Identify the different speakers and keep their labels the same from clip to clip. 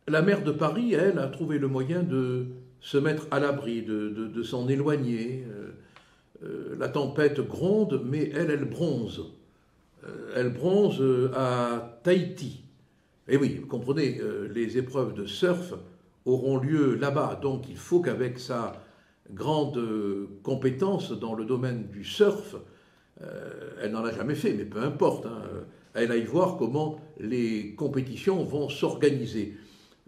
Speaker 1: La maire de Paris, elle, a trouvé le moyen de se mettre à l'abri, de s'en éloigner. La tempête gronde, mais elle, elle bronze. Elle bronze à Tahiti. Et oui, vous comprenez, les épreuves de surf auront lieu là-bas. Donc il faut qu'avec sa grande compétence dans le domaine du surf, elle n'en a jamais fait, mais peu importe, hein, elle aille voir comment les compétitions vont s'organiser.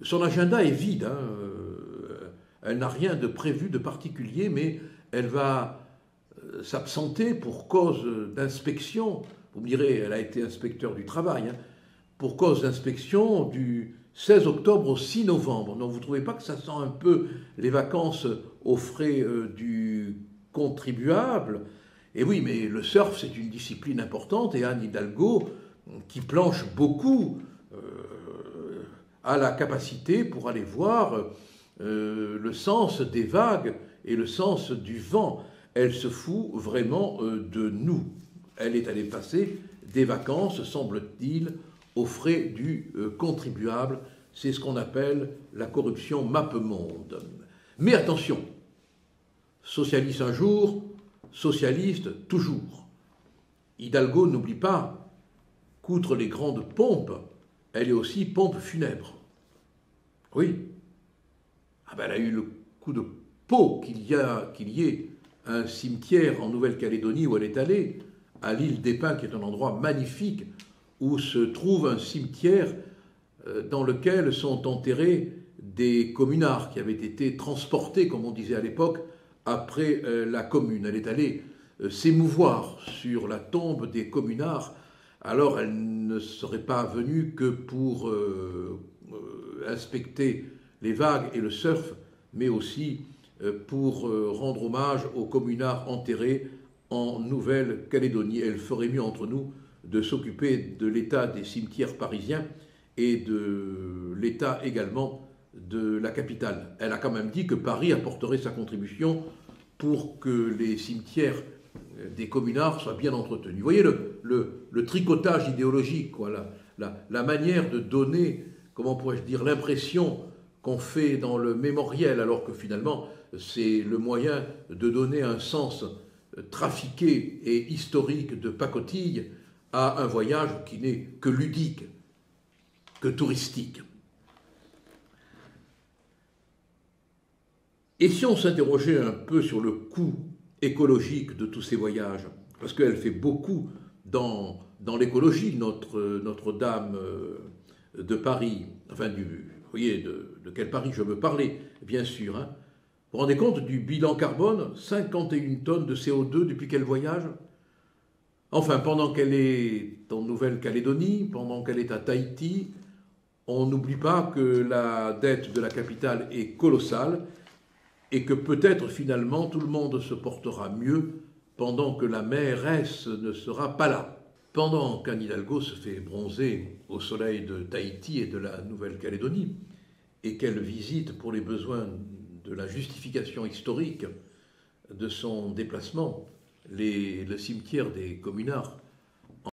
Speaker 1: Son agenda est vide, hein, elle n'a rien de prévu de particulier, mais elle va s'absenter pour cause d'inspection. Vous me direz, elle a été inspecteur du travail, hein, pour cause d'inspection du 16 octobre au 6 novembre. Donc vous ne trouvez pas que ça sent un peu les vacances aux frais du contribuable? Et oui, mais le surf, c'est une discipline importante, et Anne Hidalgo, qui planche beaucoup, a la capacité pour aller voir le sens des vagues et le sens du vent. Elle se fout vraiment de nous. Elle est allée passer des vacances, semble-t-il, aux frais du contribuable. C'est ce qu'on appelle la corruption MapMonde. Mais attention, socialiste un jour, socialiste toujours. Hidalgo n'oublie pas qu'outre les grandes pompes, elle est aussi pompe funèbre. Oui. Ah ben elle a eu le coup de peau qu'il y ait un cimetière en Nouvelle-Calédonie où elle est allée, à l'île des Pins, qui est un endroit magnifique, où se trouve un cimetière dans lequel sont enterrés des communards qui avaient été transportés, comme on disait à l'époque, après la Commune. Elle est allée s'émouvoir sur la tombe des communards. Alors elle ne serait pas venue que pour inspecter les vagues et le surf, mais aussi pour rendre hommage aux communards enterrés en Nouvelle-Calédonie. Elle ferait mieux entre nous de s'occuper de l'état des cimetières parisiens et de l'état également de la capitale. Elle a quand même dit que Paris apporterait sa contribution pour que les cimetières des communards soient bien entretenus. Vous voyez le tricotage idéologique, quoi, la manière de donner, comment pourrais-je dire, l'impression qu'on fait dans le mémoriel, alors que finalement c'est le moyen de donner un sens trafiqué et historique de pacotille à un voyage qui n'est que ludique, que touristique. Et si on s'interrogeait un peu sur le coût écologique de tous ces voyages, parce qu'elle fait beaucoup dans l'écologie, Notre-Dame de Paris, enfin, vous voyez de quel Paris je veux parler, bien sûr. Hein. Vous vous rendez compte du bilan carbone, 51 tonnes de CO2 depuis qu'elle voyage? Enfin, pendant qu'elle est en Nouvelle-Calédonie, pendant qu'elle est à Tahiti, on n'oublie pas que la dette de la capitale est colossale et que peut-être finalement tout le monde se portera mieux pendant que la mairesse ne sera pas là. Pendant qu'Anne Hidalgo se fait bronzer au soleil de Tahiti et de la Nouvelle-Calédonie et qu'elle visite pour les besoins de la justification historique de son déplacement le cimetière des communards